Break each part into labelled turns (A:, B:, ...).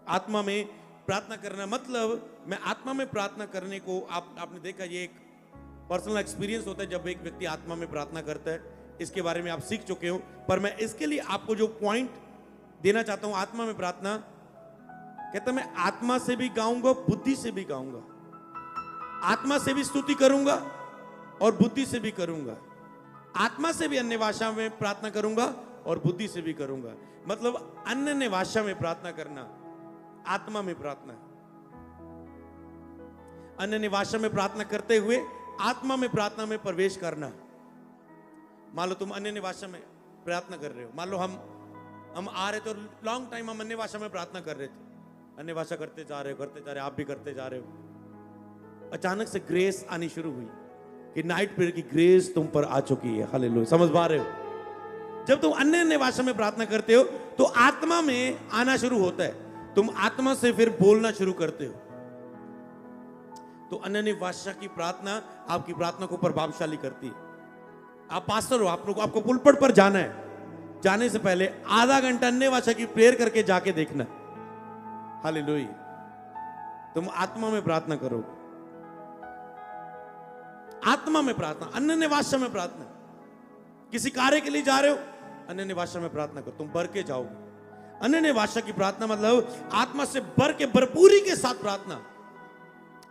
A: आत्मा में प्रार्थना करना मतलब, मैं आत्मा में प्रार्थना करने को आपने देखा, ये एक पर्सनल एक्सपीरियंस होता है जब एक व्यक्ति आत्मा में प्रार्थना करता है। इसके बारे में आप सीख चुके हो, पर मैं इसके लिए आपको जो पॉइंट देना चाहता हूं, आत्मा में प्रार्थना कहता मैं आत्मा से भी गाऊंगा, बुद्धि से भी गाऊंगा, आत्मा से भी स्तुति करूंगा और बुद्धि से भी करूंगा, आत्मा से भी अन्य भाषा में प्रार्थना करूंगा और बुद्धि से भी करूंगा। मतलब अन्य भाषा में प्रार्थना करना आत्मा में प्रार्थना, अन्य भाषा में प्रार्थना करते हुए आत्मा में प्रार्थना में प्रवेश करना। मान लो तुम अन्य भाषा में प्रार्थना कर रहे हो, मान लो हम आ रहे थे और लॉन्ग टाइम हम अन्य भाषा में प्रार्थना कर रहे थे, अन्य भाषा करते जा रहे हो, आप भी करते जा रहे हो। अचानक से ग्रेस आनी शुरू हुई कि नाइट प्रेयर की ग्रेस तुम पर आ चुकी है। हालेलुया, समझ पा रहे हो? जब तुम अन्य भाषा में प्रार्थना करते हो तो आत्मा में आना शुरू होता है, तुम आत्मा से फिर बोलना शुरू करते हो। तो अन्य भाषा की प्रार्थना आपकी प्रार्थना को प्रभावशाली करती है। आप पास्टर हो, आपको पुलपट पर जाना है, जाने से पहले आधा घंटा अन्य भाषा की प्रेयर करके जाके देखना। हालेलुया, तुम आत्मा में प्रार्थना करो, आत्मा में प्रार्थना, अन्य भाषा में प्रार्थना। किसी कार्य के लिए जा रहे हो, अन्य भाषा में प्रार्थना करो, तुम बढ़ के जाओगे। अन्य भाषा की प्रार्थना मतलब आत्मा से बढ़ के भरपूरी के साथ प्रार्थना,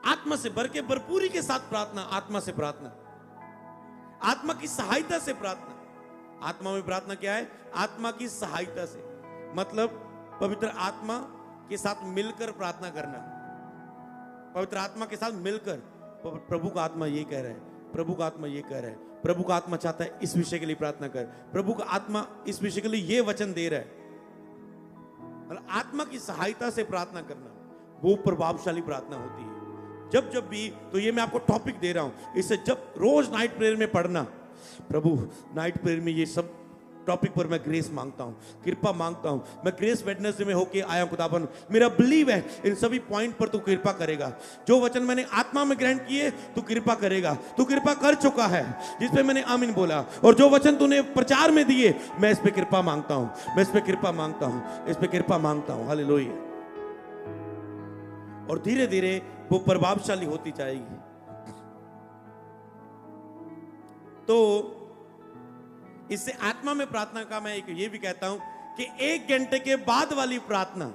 A: आत्मा से बढ़ के भरपूरी के साथ प्रार्थना, आत्मा से प्रार्थना, आत्मा की सहायता से प्रार्थना। आत्मा में प्रार्थना क्या है? आत्मा की सहायता से, मतलब पवित्र आत्मा के साथ मिलकर प्रार्थना करना। पवित्र आत्मा के साथ मिलकर, प्रभु का आत्मा ये कह रहा है, प्रभु का आत्मा ये कह रहा है, प्रभु का आत्मा चाहता है इस विषय के लिए प्रार्थना कर, प्रभु का आत्मा इस विषय के लिए ये वचन दे रहा है। मतलब आत्मा की सहायता से प्रार्थना करना वो प्रभावशाली प्रार्थना होती है। जब भी, तो ये मैं आपको टॉपिक दे रहा हूं, इसे जब रोज नाइट प्रेयर में पढ़ना, प्रभु नाइट प्रेयर में ये सब टॉपिक पर मैं ग्रेस मांगता हूं, कृपा मांगता हूं। मैं ग्रेस वेडनेसडे में होके आया हूं खुदाबंद, मेरा बिलीव है इन सभी पॉइंट पर तू कृपा करेगा। जो वचन मैंने आत्मा में ग्रहण किए तू कृपा करेगा, तू कृपा कर चुका है जिस पे मैंने आमीन बोला, और जो वचन तूने प्रचार में दिए मैं इस पे कृपा मांगता हूं, मैं इस पे कृपा मांगता हूं, इस पे कृपा मांगता हूं। हालेलुया। और धीरे धीरे वो प्रभावशाली होती जाएगी। तो इससे आत्मा में प्रार्थना का मैं एक ये भी कहता हूं कि 1 घंटे के बाद वाली प्रार्थना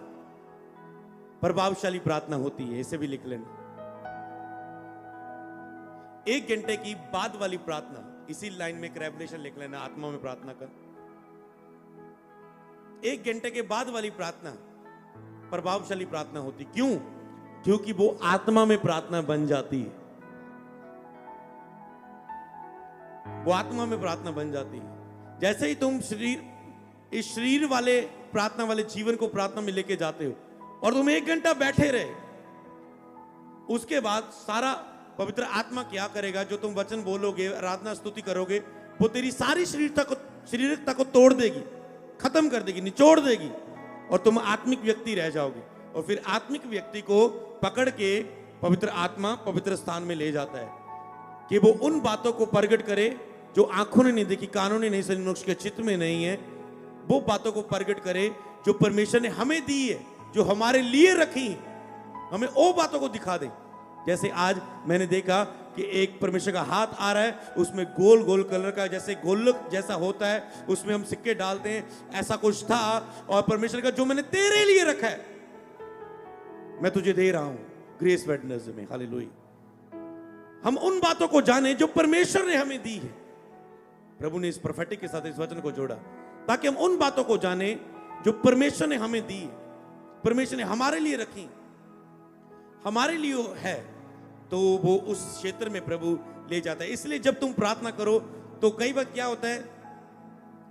A: प्रभावशाली प्रार्थना होती है, इसे भी लिख लेना। 1 घंटे की बाद वाली प्रार्थना, इसी लाइन में एक रेवलेशन लिख लेना आत्मा में प्रार्थना का। 1 घंटे के बाद वाली प्रार्थना प्रभावशाली प्रार्थना होती। क्यों? क्योंकि वो आत्मा में प्रार्थना बन जाती है, वो आत्मा में प्रार्थना बन जाती है। जैसे ही तुम इस शरीर वाले प्रार्थना वाले जीवन को प्रार्थना में लेके जाते हो और तुम 1 घंटा बैठे रहे, उसके बाद सारा पवित्र आत्मा क्या करेगा? जो तुम वचन बोलोगे, आराधना स्तुति करोगे, वो तेरी सारी शरीरता को तोड़ देगी, खत्म कर देगी, निचोड़ देगी, और तुम आत्मिक व्यक्ति रह जाओगे। और फिर आत्मिक व्यक्ति को पकड़ के पवित्र आत्मा पवित्र स्थान में ले जाता है कि वो उन बातों को प्रगट करे जो आंखों ने नहीं देखी, कानों ने नहीं सुनी, मनुष्य के चित्त में नहीं है। वो बातों को प्रगट करे जो परमेश्वर ने हमें दी है, जो हमारे लिए रखी, हमें वो बातों को दिखा दे। जैसे आज मैंने देखा कि एक परमेश्वर का हाथ आ रहा है, उसमें गोल गोल कलर का जैसे गोलक जैसा होता है, उसमें हम सिक्के डालते हैं, ऐसा कुछ था। और परमेश्वर का जो मैंने तेरे लिए रखा है मैं तुझे दे रहा हूं ग्रेस वेडनेसडे में। हालेलुया। हम उन बातों को जाने जो परमेश्वर ने हमें दी है। प्रभु ने इस प्रोफेटिक के साथ इस वचन को जोड़ा ताकि हम उन बातों को जाने जो परमेश्वर ने हमें दी, परमेश्वर ने हमारे लिए रखी, हमारे लिए है, तो वो उस क्षेत्र में प्रभु ले जाता है। इसलिए जब तुम प्रार्थना करो तो कई बार क्या होता है,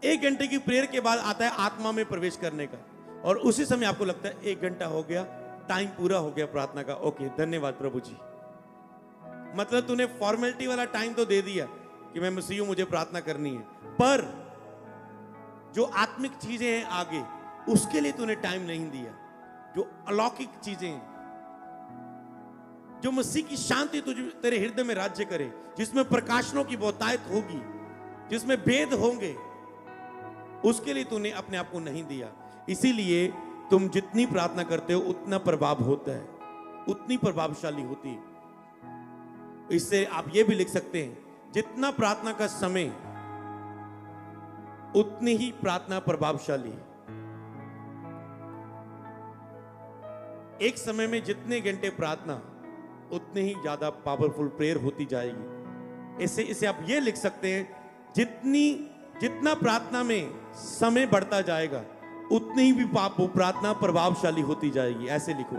A: 1 घंटे की प्रेयर के बाद आता है आत्मा में प्रवेश करने का, और उसी समय आपको लगता है 1 घंटा हो गया, टाइम पूरा हो गया प्रार्थना का, ओके धन्यवाद प्रभु जी। मतलब तूने फॉर्मेलिटी वाला टाइम तो दे दिया कि मैं मसीह हूं, मुझे प्रार्थना करनी है, पर जो आत्मिक चीजें हैं आगे, उसके लिए तूने टाइम नहीं दिया। जो अलौकिक चीजें हैं, जो मसीह की शांति तुझे तेरे हृदय में राज्य करे, जिसमें प्रकाशनों की बहुतायत होगी, जिसमें भेद होंगे, उसके लिए तूने अपने आप को नहीं दिया। इसीलिए तुम जितनी प्रार्थना करते हो उतना प्रभाव होता है, उतनी प्रभावशाली होती है। इससे आप ये भी लिख सकते हैं, जितना प्रार्थना का समय उतनी ही प्रार्थना प्रभावशाली है। एक समय में जितने घंटे प्रार्थना उतने ही ज्यादा पावरफुल प्रेयर होती जाएगी। इसे आप ये लिख सकते हैं, जितना प्रार्थना में समय बढ़ता जाएगा उतनी ही भी वो प्रार्थना प्रभावशाली होती जाएगी। ऐसे लिखो,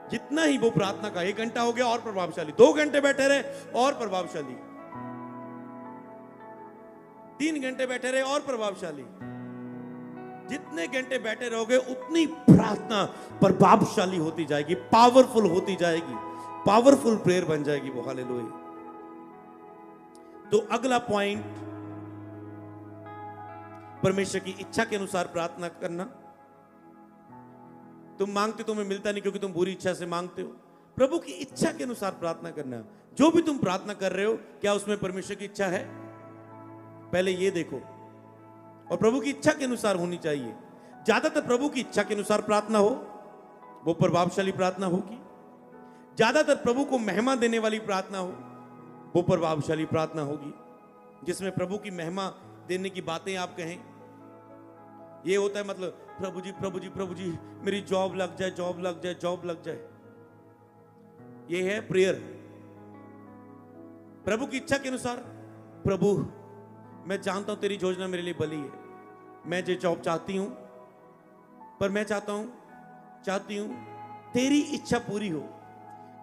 A: जितना ही वो प्रार्थना का 1 घंटा हो गया और प्रभावशाली, 2 घंटे बैठे रहे और प्रभावशाली, 3 घंटे बैठे रहे और प्रभावशाली। जितने घंटे बैठे रहोगे उतनी प्रार्थना प्रभावशाली होती जाएगी, पावरफुल होती जाएगी, पावरफुल प्रेयर बन जाएगी वो। हालेलुया। तो अगला पॉइंट, परमेश्वर की इच्छा के अनुसार प्रार्थना करना। तुम मांगते हो, तुम्हें मिलता नहीं क्योंकि तुम बुरी इच्छा से मांगते हो। प्रभु की इच्छा के अनुसार प्रार्थना करना। जो भी तुम प्रार्थना कर रहे हो, क्या उसमें परमेश्वर की इच्छा है? पहले ये देखो। और प्रभु की इच्छा के अनुसार होनी चाहिए। ज्यादातर प्रभु की इच्छा के अनुसार प्रार्थना हो, वो प्रभावशाली प्रार्थना होगी। ज्यादातर प्रभु को महिमा देने वाली प्रार्थना हो, वो प्रभावशाली प्रार्थना होगी। जिसमें प्रभु की महिमा देने की बातें आप कहें। ये होता है मतलब, प्रभु जी प्रभु जी प्रभु जी मेरी जॉब लग जाए, जॉब लग जाए, जॉब लग जाए। ये है प्रेयर। प्रभु की इच्छा के अनुसार, प्रभु मैं जानता हूं तेरी योजना मेरे लिए भली है, मैं जो जॉब चाहती हूं, पर मैं चाहती हूं तेरी इच्छा पूरी हो।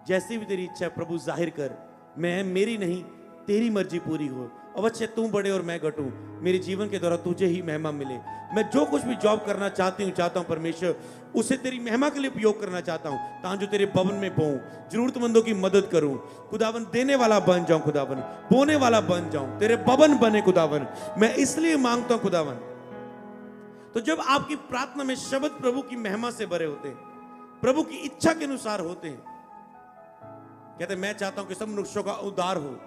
A: जैसी भी तेरी इच्छा है प्रभु जाहिर कर, मैं मेरी नहीं तेरी मर्जी पूरी हो। अब अच्छे तू बढ़े और मैं घटूं, मेरे जीवन के द्वारा तुझे ही महिमा मिले। मैं जो कुछ भी जॉब करना चाहता हूं परमेश्वर, उसे तेरी महिमा के लिए उपयोग करना चाहता हूं, ताकि जो तेरे भवन में बोऊं, जरूरतमंदों की मदद करूं, खुदावन देने वाला बन जाऊं, खुदावन बोने वाला बन जाऊं, तेरे भवन बने खुदावन। मैं इसलिए मांगता हूं खुदावन। तो जब आपकी प्रार्थना में शब्द प्रभु की महिमा से भरे होते हैं, प्रभु की इच्छा के अनुसार होते हैं, कहते मैं चाहता हूं कि सब मनुष्यों का उद्धार हो।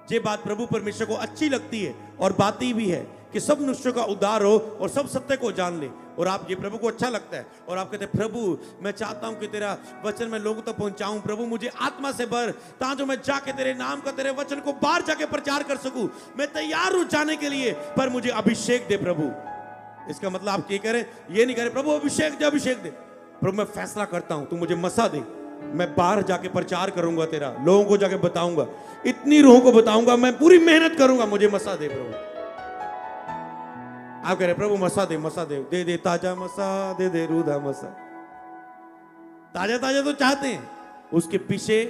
A: ये बात प्रभु परमेश्वर को अच्छी लगती है और बात ही भी है कि सब मनुष्यों का उद्धार हो और सब सत्य को जान ले। और आप, ये प्रभु को अच्छा लगता है। और आप कहते हैं प्रभु मैं चाहता हूं कि तेरा वचन मैं लोगों तक पहुंचाऊं। प्रभु मुझे आत्मा से भर, ताकि मैं जाके तेरे नाम का, तेरे वचन को बाहर जाके प्रचार कर सकूं। मैं तैयार हूं जाने के लिए, पर मुझे अभिषेक दे प्रभु। इसका मतलब आप ये करें, ये नहीं करें प्रभु अभिषेक दे, अभिषेक दे। प्रभु मैं फैसला करता हूं, तू मुझे मसा दे, मैं बाहर जाके प्रचार करूंगा तेरा, लोगों को जाके बताऊंगा, इतनी रूहों को बताऊंगा, मैं पूरी मेहनत करूंगा, मुझे मसा दे प्रभु। आप कह रहे प्रभु मसा दे, मसा दे, दे दे ताजा मसा, दे दे रूधा मसा। ताजा ताजा तो चाहते हैं, उसके पीछे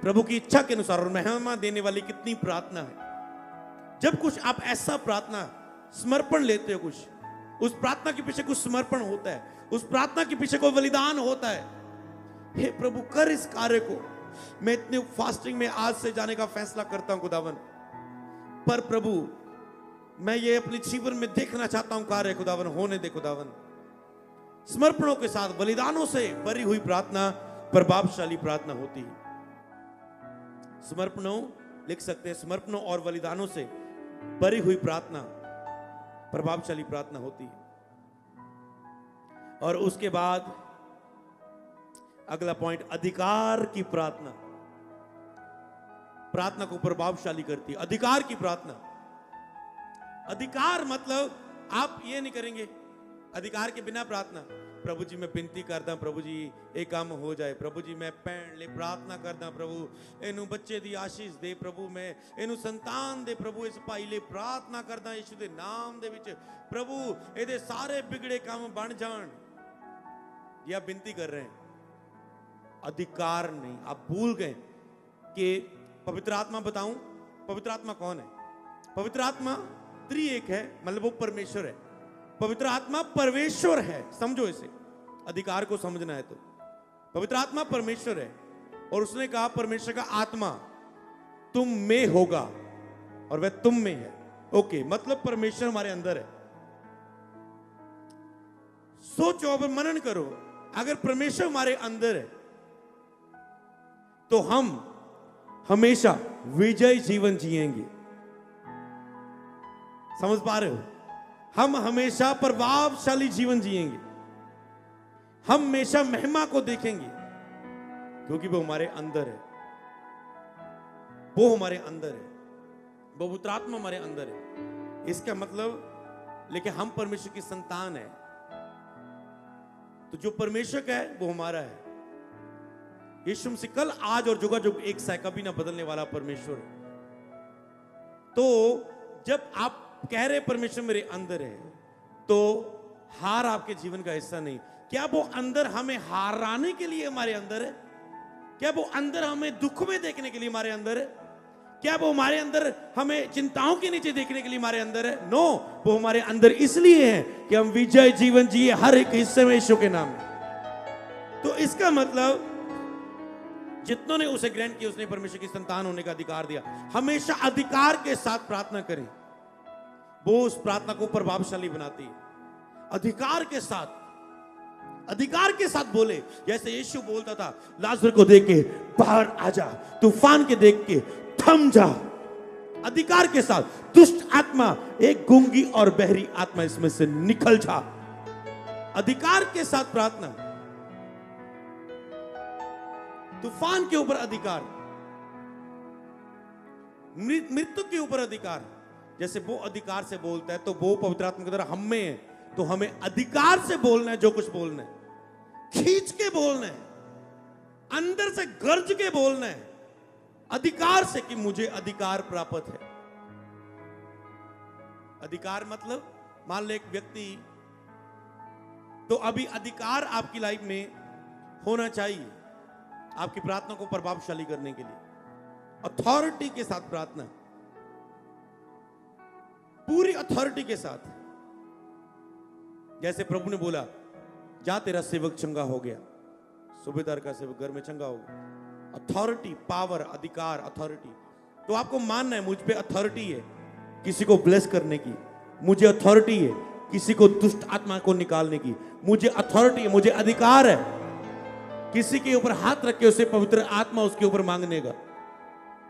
A: प्रभु की इच्छा के अनुसार और महिमा देने वाली कितनी प्रार्थना है। जब कुछ आप ऐसा प्रार्थना समर्पण लेते हो, कुछ उस प्रार्थना के पीछे कुछ समर्पण होता है, उस प्रार्थना के पीछे कोई बलिदान होता है। हे प्रभु कर इस कार्य को, मैं इतने फास्टिंग में आज से जाने का फैसला करता हूं खुदावन, पर प्रभु मैं ये अपने जीवन में देखना चाहता हूं कार्य खुदावन, होने दे खुदावन। समर्पणों के साथ, बलिदानों से भरी हुई प्रार्थना प्रभावशाली प्रार्थना होती है। समर्पणों लिख सकते हैं, समर्पणों और बलिदानों से भरी हुई प्रार्थना प्रभावशाली प्रार्थना होती है। और उसके बाद अगला पॉइंट, अधिकार की प्रार्थना। प्रार्थना को प्रभावशाली करती है अधिकार की प्रार्थना। अधिकार मतलब आप ये नहीं करेंगे अधिकार के बिना प्रार्थना, प्रभु जी मैं विनती करदा प्रभु जी एक काम हो जाए, प्रभु जी मैं भैन ले प्रार्थना करदा, प्रभु इनू बच्चे दी आशीष दे, प्रभु मैं इनू संतान दे, प्रभु इस भाई ले प्रार्थना करदा यीशु दे नाम दे विच, प्रभु एदे सारे बिगड़े काम बन जान। ये आप विनती कर रहे हैं, अधिकार नहीं। आप भूल गए कि पवित्र आत्मा, बताऊं पवित्र आत्मा कौन है? पवित्र आत्मा त्रिएक है, मतलब वो परमेश्वर है। पवित्र आत्मा परमेश्वर है, समझो इसे, अधिकार को समझना है तो। पवित्र आत्मा परमेश्वर है और उसने कहा परमेश्वर का आत्मा तुम में होगा और वह तुम में है। ओके, मतलब परमेश्वर हमारे अंदर है। सोचो, अब मनन करो, अगर परमेश्वर हमारे अंदर है तो हम हमेशा विजय जीवन जिएंगे। समझ पा रहे हो? हम हमेशा प्रभावशाली जीवन जिएंगे। हम हमेशा महिमा को देखेंगे, क्योंकि वो हमारे अंदर है, वो हमारे अंदर है, वो पवित्र आत्मा हमारे अंदर है। इसका मतलब, लेकिन हम परमेश्वर की संतान है, तो जो परमेश्वर का है वो हमारा है। यीशु मसीह कल, आज और जुगाजुग एक सा, कभी ना बदलने वाला परमेश्वर है। तो जब आप कह रहे परमेश्वर मेरे अंदर है, तो हार आपके जीवन का हिस्सा नहीं। क्या वो अंदर हमें हाराने के लिए हमारे अंदर है? क्या वो अंदर हमें दुख में देखने के लिए हमारे अंदर है? क्या वो हमारे अंदर हमें चिंताओं के नीचे देखने के लिए हमारे अंदर है? नो, वो हमारे अंदर इसलिए है कि हम विजय जीवन जिए हर एक हिस्से में यीशु के नाम में। तो इसका मतलब, जितनों ने उसे ग्रहण किया उसने परमेश्वर की संतान होने का अधिकार दिया। हमेशा अधिकार के साथ प्रार्थना करें, वो उस प्रार्थना को प्रभावशाली बनाती है। अधिकार के साथ बोले, जैसे यीशु बोलता था लाजर को देख के बाहर आ जा, तूफान के देख के थम जा। अधिकार के साथ, दुष्ट आत्मा, एक गूंगी और बहरी आत्मा इसमें से निकल जा। अधिकार के साथ प्रार्थना। तूफान के ऊपर अधिकार, मृत्यु के ऊपर अधिकार। जैसे वो अधिकार से बोलता है, तो वो पवित्र आत्मा की तरह हम में है, तो हमें अधिकार से बोलना है। जो कुछ बोलना है, खींच के बोलना है, अंदर से गर्ज के बोलना है, अधिकार से, कि मुझे अधिकार प्राप्त है। अधिकार मतलब, मान लो एक व्यक्ति, तो अभी अधिकार आपकी लाइफ में होना चाहिए आपकी प्रार्थना को प्रभावशाली करने के लिए। अथॉरिटी के साथ प्रार्थना, पूरी अथॉरिटी के साथ। जैसे प्रभु ने बोला, जा तेरा सेवक चंगा हो गया, सूबेदार का सेवक घर में चंगा हो गया। अथॉरिटी, पावर, अधिकार, अथॉरिटी। तो आपको मानना है मुझ पे अथॉरिटी है किसी को ब्लेस करने की, मुझे अथॉरिटी है किसी को दुष्ट आत्मा को निकालने की, मुझे अथॉरिटी है, मुझे अधिकार है किसी के ऊपर हाथ रख के उसे पवित्र आत्मा उसके ऊपर मांगने का।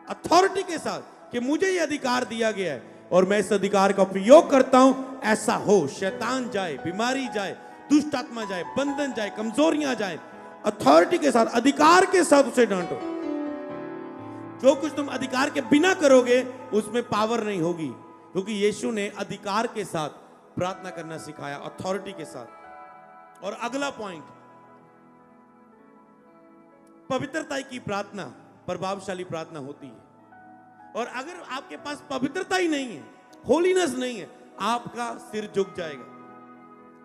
A: अथॉरिटी के साथ कि मुझे यह अधिकार दिया गया है और मैं इस अधिकार का उपयोग करता हूं, ऐसा हो। शैतान जाए, बीमारी जाए, दुष्ट आत्मा जाए, बंधन जाए, कमजोरियां जाए, अथॉरिटी के साथ, अधिकार के साथ उसे डांटो। जो कुछ तुम अधिकार के बिना करोगे उसमें पावर नहीं होगी, क्योंकि यीशु ने अधिकार के साथ प्रार्थना करना सिखाया, अथॉरिटी के साथ। और अगला पॉइंट, पवित्रता की प्रार्थना प्रभावशाली प्रार्थना होती है। और अगर आपके पास पवित्रता ही नहीं है, होलीनेस नहीं है, आपका सिर झुक जाएगा।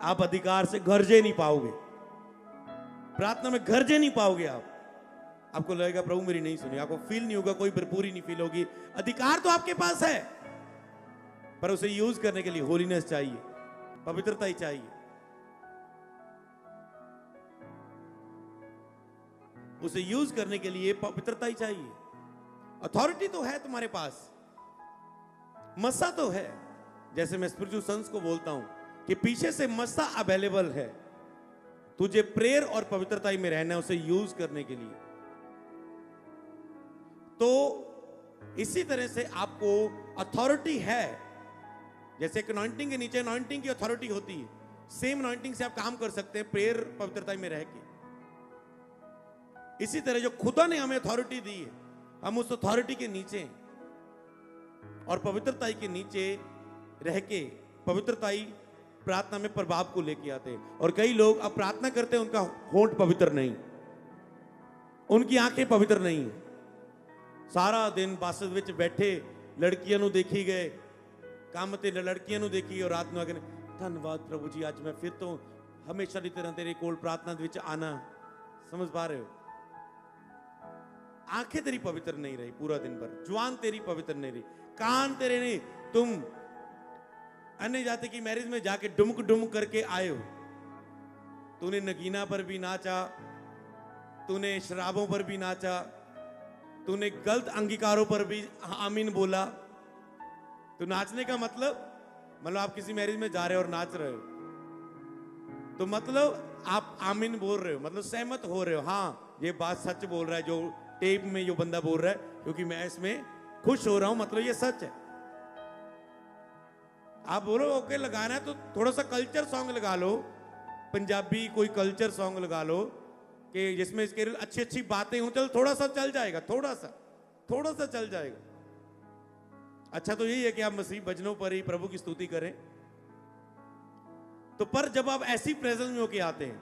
A: आप अधिकार से गरजे नहीं पाओगे, प्रार्थना में गरजे नहीं पाओगे। आपको लगेगा प्रभु मेरी नहीं सुनी, आपको फील नहीं होगा, कोई भरपूरी नहीं फील होगी। अधिकार तो आपके पास है, पर उसे यूज करने के लिए होलीनेस चाहिए, पवित्रता ही चाहिए। उसे यूज करने के लिए पवित्रता ही चाहिए। अथॉरिटी तो है तुम्हारे पास, मस्सा तो है। जैसे मैं स्पिरिचुअल सन्स को बोलता हूं कि पीछे से मस्सा अवेलेबल है, तुझे प्रेयर और पवित्रता में रहना है उसे यूज करने के लिए। तो इसी तरह से आपको अथॉरिटी है। जैसे एक अनॉइंटिंग के नीचे अनॉइंटिंग की अथॉरिटी होती है, सेम अनॉइंटिंग से आप काम कर सकते हैं प्रेयर पवित्रता में रह के। इसी तरह जो खुदा ने हमें अथॉरिटी दी है, हम उस अथॉरिटी के नीचे और पवित्रता के नीचे रह के पवित्रता प्रार्थना में प्रभाव को लेके आते हैं। और कई लोग अब प्रार्थना करते हैं, उनका होंठ पवित्र नहीं, उनकी आंखें पवित्र नहीं, सारा दिन बासत विच बैठे लड़कियां नू देखी गए, काम ते लड़कियां नू देखी और रात नू आके धन्यवाद प्रभु जी, आज मैं फिर तो हमेशा की तरह तेरे कोल प्रार्थना विच आना। समझ पा रहे हो? आंखें तेरी पवित्र नहीं रही पूरा दिन भर, जुबान तेरी पवित्र नहीं रही, कान तेरे नहीं। तुम अन्य जाति की मैरिज में जाके डुमक डुमक करके आए हो, तूने नगीना पर भी नाचा, तूने शराबों पर भी नाचा, तूने गलत अंगीकारों पर भी आमीन बोला। तो नाचने का मतलब आप किसी मैरिज में जा रहे हो और नाच रहे हो, तो मतलब आप आमीन बोल रहे हो, मतलब सहमत हो रहे हो, हाँ ये बात सच बोल रहा है जो टेप में जो बंदा बोल रहा है, क्योंकि मैं इसमें खुश हो रहा हूं, मतलब ये सच है। आप बोलो ओके लगाना है तो थोड़ा सा कल्चर सॉन्ग लगा लो, पंजाबी कोई कल्चर सॉन्ग लगा लो कि जिसमें इसके अच्छी अच्छी बातें हों, चल थोड़ा सा चल जाएगा, थोड़ा सा चल जाएगा। अच्छा तो यही है कि आप मसीह भजनों पर ही प्रभु की स्तुति करें। तो पर जब आप ऐसी प्रेजेंस में होके आते हैं,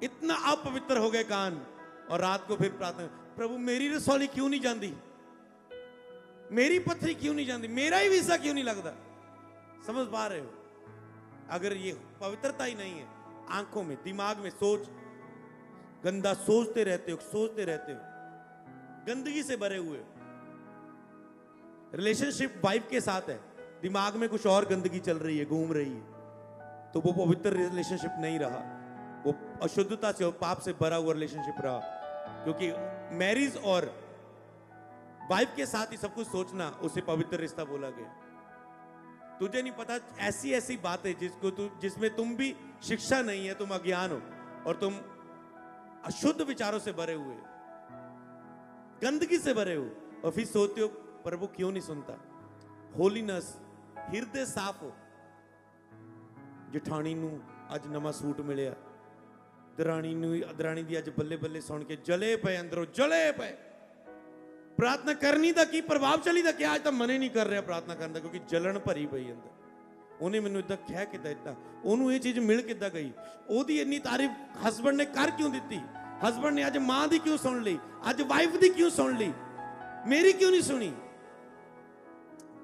A: इतना अपवित्र हो गए कान, और रात को फिर प्रार्थना, प्रभु मेरी रसौली क्यों नहीं जाती, मेरी पथरी क्यों नहीं जाती, मेरा ही वीसा क्यों नहीं लगता। समझ पा रहे हो? अगर ये पवित्रता ही नहीं है, आंखों में दिमाग में सोच, गंदा सोचते रहते हो, गंदगी से भरे हुए। रिलेशनशिप वाइफ के साथ है, दिमाग में कुछ और गंदगी चल रही है, घूम रही है, तो वो पवित्र रिलेशनशिप नहीं रहा, वो अशुद्धता से और पाप से भरा हुआ रिलेशनशिप रहा। क्योंकि मैरिज और वाइफ के साथ ही सब कुछ सोचना, उसे पवित्र रिश्ता बोला गया। तुझे नहीं पता ऐसी ऐसी बातें जिसमें तुम भी शिक्षा नहीं है, तुम अज्ञान हो और तुम अशुद्ध विचारों से भरे हुए, गंदगी से भरे हो, और फिर सोचते हो प्रभु क्यों नहीं सुनता। होलीनेस, हिरदे साफ हो। जठानी नू अज नवा सूट मिलिया, दरानी दी अज बल्ले बल्ले सुन के जले पे, अंदरों जले पे। प्रार्थना करनी दा की प्रभावशाली दा क्या, आज तो मन ही नहीं कर रहा प्रार्थना करने, क्योंकि जलन भरी पई अंदर। उन्हें मैनू इदा कह किदा दिता, ओनू ये चीज मिल किदा गई, ओदी इन्नी तारीफ हस्बैंड ने कर क्यों दी, हस्बैंड ने अज मां दी क्यों सुन ली, अज वाइफ दी क्यों सुन ली, मेरी क्यों नहीं सुनी।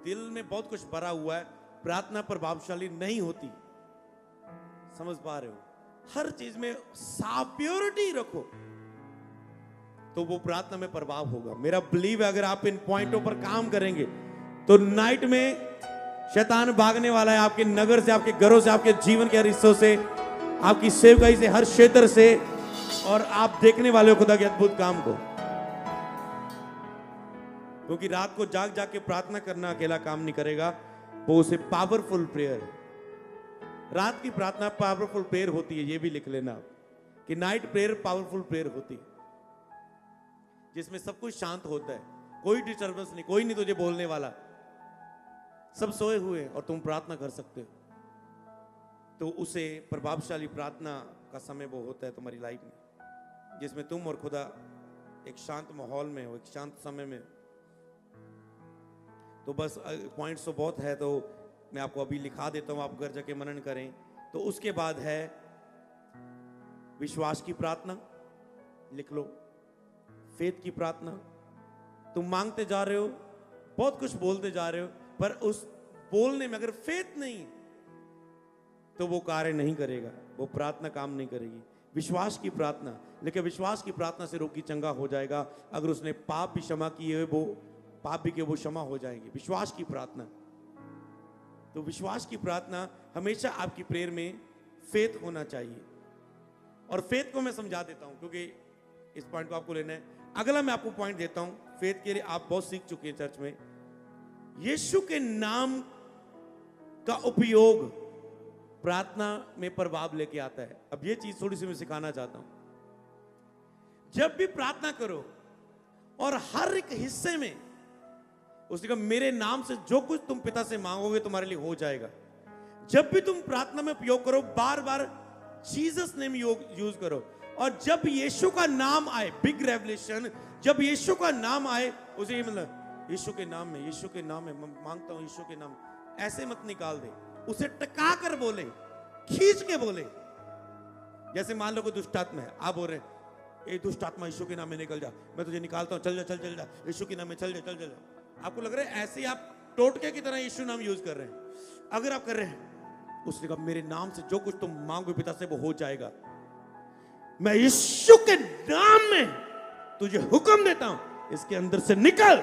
A: दिल में बहुत कुछ भरा हुआ है, प्रार्थना प्रभावशाली नहीं होती। समझ पा रहे हो? हर चीज में साफ प्योरिटी रखो, तो वो प्रार्थना में प्रभाव होगा। मेरा बिलीव है अगर आप इन पॉइंटों पर काम करेंगे तो नाइट में शैतान भागने वाला है आपके नगर से, आपके घरों से, आपके जीवन के हर हिस्सों से, आपकी सेवकाई से, हर क्षेत्र से, और आप देखने वाले हो खुदा के अद्भुत काम को। क्योंकि रात को जाग जाग के प्रार्थना करना अकेला काम नहीं करेगा, वो उसे पावरफुल प्रेयर है। रात की प्रार्थना पावरफुल प्रेयर होती है, ये भी लिख लेना आप कि नाइट प्रेयर पावरफुल प्रेयर होती है, जिसमें सब कुछ शांत होता है, कोई डिस्टर्बेंस नहीं, कोई नहीं तुझे बोलने वाला, सब सोए हुए और तुम प्रार्थना कर सकते हो। तो उसे प्रभावशाली प्रार्थना का समय वो होता है तुम्हारी लाइफ में, जिसमें तुम और खुदा एक शांत माहौल में हो, एक शांत समय में। तो बस पॉइंट्स तो बहुत है, तो मैं आपको अभी लिखा देता हूं, आप घर जाके मनन करें। तो उसके बाद है विश्वास की प्रार्थना, लिख लो। फेथ की प्रार्थना, तुम मांगते जा रहे हो, बहुत कुछ बोलते जा रहे हो, पर उस बोलने में अगर फेथ नहीं तो वो कार्य नहीं करेगा, वो प्रार्थना काम नहीं करेगी। विश्वास की प्रार्थना, लेकिन विश्वास की प्रार्थना से रोगी चंगा हो जाएगा। अगर उसने पाप भी क्षमा किए, वो पाप भी के वो क्षमा हो जाएंगे। विश्वास की प्रार्थना, तो विश्वास की प्रार्थना हमेशा आपकी प्रेयर में फेथ होना चाहिए। और फेथ को मैं समझा देता हूं, क्योंकि इस पॉइंट को आपको लेना है। अगला मैं आपको पॉइंट देता हूं, फेथ के लिए आप बहुत सीख चुके हैं चर्च में। यीशु के नाम का उपयोग प्रार्थना में प्रभाव लेके आता है। अब ये चीज थोड़ी सी मैं सिखाना चाहता हूं। जब भी प्रार्थना करो और हर एक हिस्से में उसने कहा मेरे नाम से जो कुछ तुम पिता से मांगोगे तुम्हारे लिए हो जाएगा। जब भी तुम प्रार्थना में उपयोग करो, बार बार जीसस नेम यूज करो। और जब यीशु का नाम आए, बिग रेवलेशन, जब यीशु का नाम आए, उसे ये मतलब यीशु के नाम में, यीशु के नाम में मांगता हूं, यीशु के नाम, ऐसे मत निकाल दे, उसे टका कर बोले, खींच के बोले। जैसे मान लो कोई दुष्ट आत्मा है, आप बोल रहे हैं ए दुष्ट आत्मा यीशु के नाम में निकल जा, मैं तुझे निकालता हूं, चल जा चल चल जा, यीशु के नाम में चल जा चल जा। आपको लग रहा है ऐसे आप टोटके की तरह यीशु नाम यूज कर रहे हैं। अगर आप कर रहे हैं, उसने कहा मेरे नाम से जो कुछ तुम मांगो पिता से वो हो जाएगा। मैं यीशु के नाम में तुझे हुक्म देता हूं, इसके अंदर से निकल।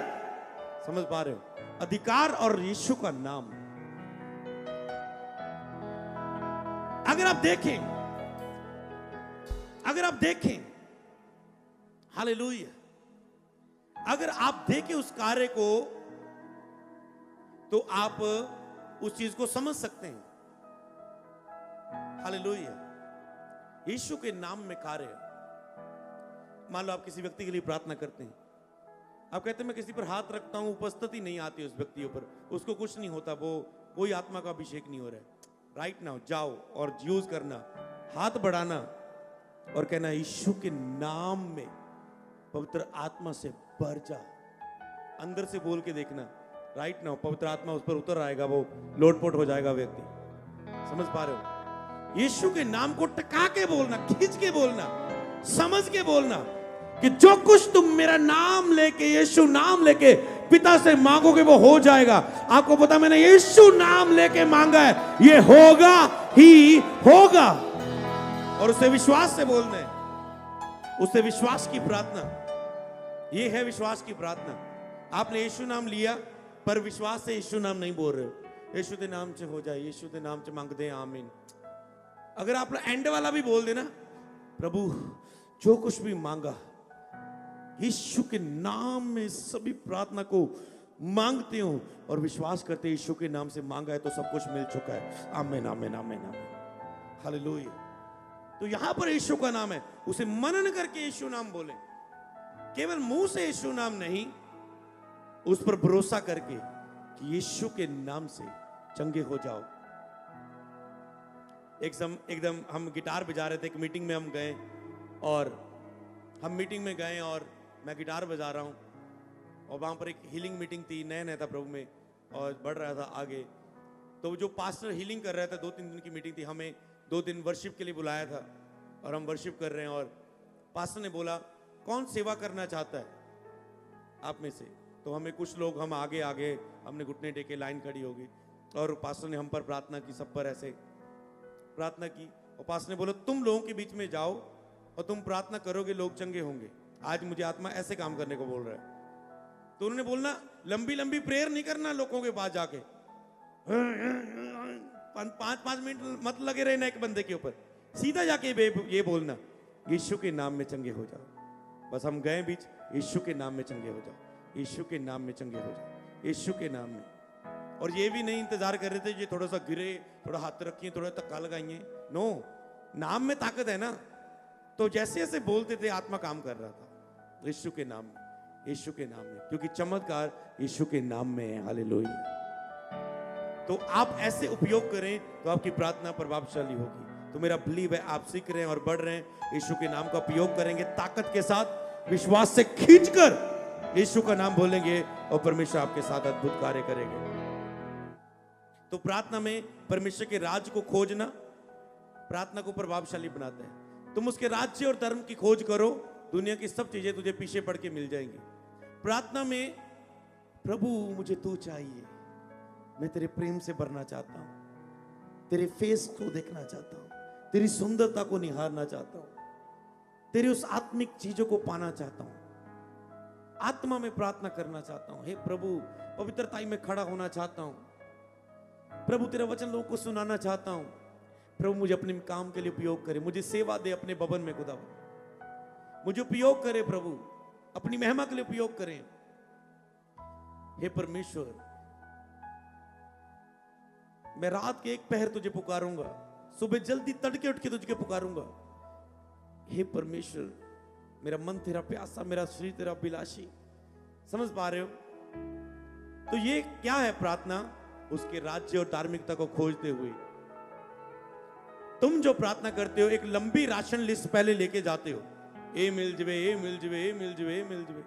A: समझ पा रहे हो? अधिकार और यीशु का नाम। अगर आप देखें हालेलुया, अगर आप देखें उस कार्य को, तो आप उस चीज को समझ सकते हैं। हालेलुया। यीशु के नाम में कार्य। मान लो आप किसी व्यक्ति के लिए प्रार्थना करते हैं, आप कहते हैं मैं किसी पर हाथ रखता हूं, उपस्थिति नहीं आती उस व्यक्ति पर, उसको कुछ नहीं होता, वो कोई आत्मा का अभिषेक नहीं हो रहा है। राइट नाउ जाओ और यूज करना हाथ बढ़ाना और कहना यीशु के नाम में पवित्र आत्मा से भर जा। अंदर से बोल के देखना, राइट नाउ पवित्र आत्मा उस पर उतर आएगा, वो लोटपोट हो जाएगा व्यक्ति। समझ पा रहे हो? यीशु के नाम को टका के बोलना, खींच के बोलना, समझ के बोलना कि जो कुछ तुम मेरा नाम लेके, यीशु नाम लेके पिता से मांगोगे वो हो जाएगा। आपको पता, मैंने यीशु नाम लेके मांगा है, ये होगा ही होगा। और उसे विश्वास से बोलना है, उसे विश्वास की प्रार्थना। ये है विश्वास की प्रार्थना। आपने यीशु नाम लिया पर विश्वास से यीशु नाम नहीं बोल रहे हो। यीशु के नाम से हो जाए, यीशु के नाम से मांगते हैं, आमीन। अगर आप एंड वाला भी बोल देना, प्रभु जो कुछ भी मांगा यीशु के नाम में, सभी प्रार्थना को मांगते हो और विश्वास करते यीशु के नाम से मांगा है तो सब कुछ मिल चुका है। आमीन आमीन आमीन आमीन, हालेलुया। तो यहां पर यीशु का नाम है, उसे मनन करके यीशु नाम बोले, केवल मुंह से यीशु नाम नहीं, उस पर भरोसा करके कि यीशु के नाम से चंगे हो जाओ। एकदम हम गिटार बजा रहे थे, एक मीटिंग में हम गए और हम मीटिंग में गए और मैं गिटार बजा रहा हूं और वहां पर एक हीलिंग मीटिंग थी, नया था प्रभु में और बढ़ रहा था आगे। तो जो पास्टर हीलिंग कर रहा था, 2-3 दिन की मीटिंग थी, हमें 2 दिन वर्शिप के लिए बुलाया था और हम वर्शिप कर रहे हैं और पास्टर ने बोला कौन सेवा करना चाहता है आप में से। तो हमें कुछ लोग, हम आगे हमने घुटने टेके, लाइन खड़ी होगी और पास्टर ने हम पर प्रार्थना की, सब पर ऐसे प्रार्थना की और पास्टर ने बोला तुम लोगों के बीच में जाओ और तुम प्रार्थना करोगे, लोग चंगे होंगे। आज मुझे आत्मा ऐसे काम करने को बोल रहा है। तो उन्होंने बोलना लंबी प्रेयर नहीं करना, लोगों के पास जाके 5-5 मिनट मत लगे रहना एक बंदे के ऊपर, सीधा जाके ये बोलना यीशु के नाम में चंगे हो जाओ। बस हम गए बीच, यीशु के नाम में चंगे हो जाओ, यीशु के नाम में चंगे हो जाओ, यीशु के नाम में। और ये भी नहीं इंतजार कर रहे थे ये थोड़ा सा गिरे, थोड़ा हाथ रखिए, थोड़ा धक्का लगाइए। नो, नाम में ताकत है ना। तो जैसे जैसे बोलते थे आत्मा काम कर रहा था, यीशु के नाम में, यीशु के नाम में, क्योंकि चमत्कार यीशु के नाम में है। हालेलुया। तो आप ऐसे उपयोग करें तो आपकी प्रार्थना प्रभावशाली होगी। तो मेरा बिलीव है आप सीख रहे हैं और बढ़ रहे हैं। यीशु के नाम का उपयोग करेंगे ताकत के साथ, विश्वास से खींचकर यीशु का नाम बोलेंगे और परमेश्वर आपके साथ अद्भुत कार्य करेंगे। तो प्रार्थना में परमेश्वर के राज्य को खोजना प्रार्थना को प्रभावशाली बनाता है। तुम उसके राज्य और धर्म की खोज करो, दुनिया की सब चीजें तुझे पीछे पड़ के मिल जाएंगी। प्रार्थना में प्रभु मुझे तू चाहिए, मैं तेरे प्रेम से भरना चाहता हूं, तेरे फेस को देखना चाहता हूं, तेरी सुंदरता को निहारना चाहता हूं, तेरी उस आत्मिक चीजों को पाना चाहता हूं, आत्मा में प्रार्थना करना चाहता हूं। हे प्रभु, पवित्रताई में खड़ा होना चाहता हूं। प्रभु तेरा वचन लोगों को सुनाना चाहता हूं। प्रभु मुझे अपने काम के लिए उपयोग करे, मुझे सेवा दे अपने भवन में, खुदा मुझे उपयोग करे, प्रभु अपनी महिमा के लिए उपयोग करें। हे परमेश्वर, मैं रात के 1 पहर तुझे पुकारूंगा, सुबह जल्दी तड़के उठ के तुझे पुकारूंगा। हे परमेश्वर, मेरा मन तेरा प्यासा, मेरा शरीर तेरा अभिलाषी। समझ पा रहे हो? तो ये क्या है प्रार्थना? उसके राज्य और धार्मिकता को खोजते हुए तुम जो प्रार्थना करते हो, एक लंबी राशन लिस्ट पहले लेके जाते हो, ए मिल जवे, ए मिल जवे, ए मिल जवे, ए मिल जवे।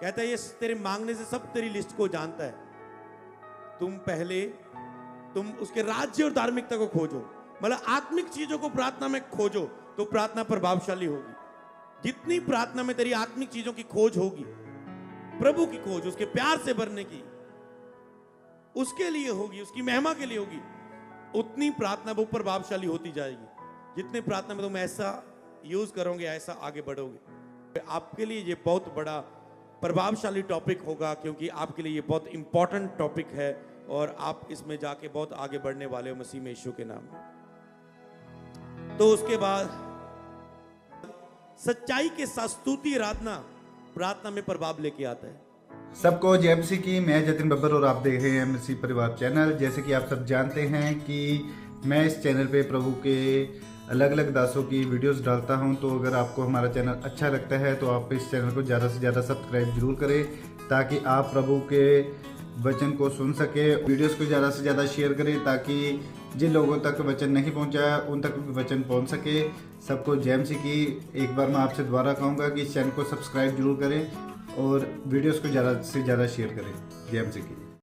A: कहता है ये तेरे मांगने से सब तेरी लिस्ट को जानता है। तुम उसके राज्य और धार्मिकता को खोजो, मतलब आत्मिक चीजों को प्रार्थना में खोजो, तो प्रार्थना प्रभावशाली होगी। जितनी प्रार्थना में तेरी आत्मिक चीजों की खोज होगी, प्रभु की खोज, उसके प्यार से भरने की, उसके लिए होगी, उसकी महिमा के लिए होगी, उतनी प्रार्थना वो प्रभावशाली होती जाएगी। जितने प्रार्थना में तुम ऐसा यूज करोगे, ऐसा आगे बढ़ोगे। आपके लिए ये बहुत बड़ा प्रभावशाली टॉपिक होगा, क्योंकि आपके लिए ये बहुत इंपॉर्टेंट टॉपिक है और आप इसमें जाके बहुत आगे बढ़ने वाले हो मसीह में, यीशु के नाम में। तो उसके बाद सच्चाई के साथ स्तुति आराधना प्रार्थना में प्रभाव लेके आता है।
B: सबको जय मसीह की। मैं जतिन बब्बर और आप देख रहे हैं मसीह परिवार चैनल। जैसे कि आप सब जानते हैं कि मैं इस चैनल पे प्रभु के अलग अलग दासों की वीडियोस डालता हूं। तो अगर आपको हमारा चैनल अच्छा लगता है तो आप इस चैनल को ज़्यादा से ज़्यादा सब्सक्राइब जरूर करें, ताकि आप प्रभु के वचन को सुन सके। वीडियोस को ज़्यादा से ज़्यादा शेयर करें ताकि जिन लोगों तक वचन नहीं पहुंचा उन तक वचन पहुंच सके। सबको जय मसीह की। एक बार मैं आपसे दोबारा कहूँगा कि इस चैनल को सब्सक्राइब जरूर करें और वीडियोस को ज़्यादा से ज़्यादा शेयर करें। जय मसीह की।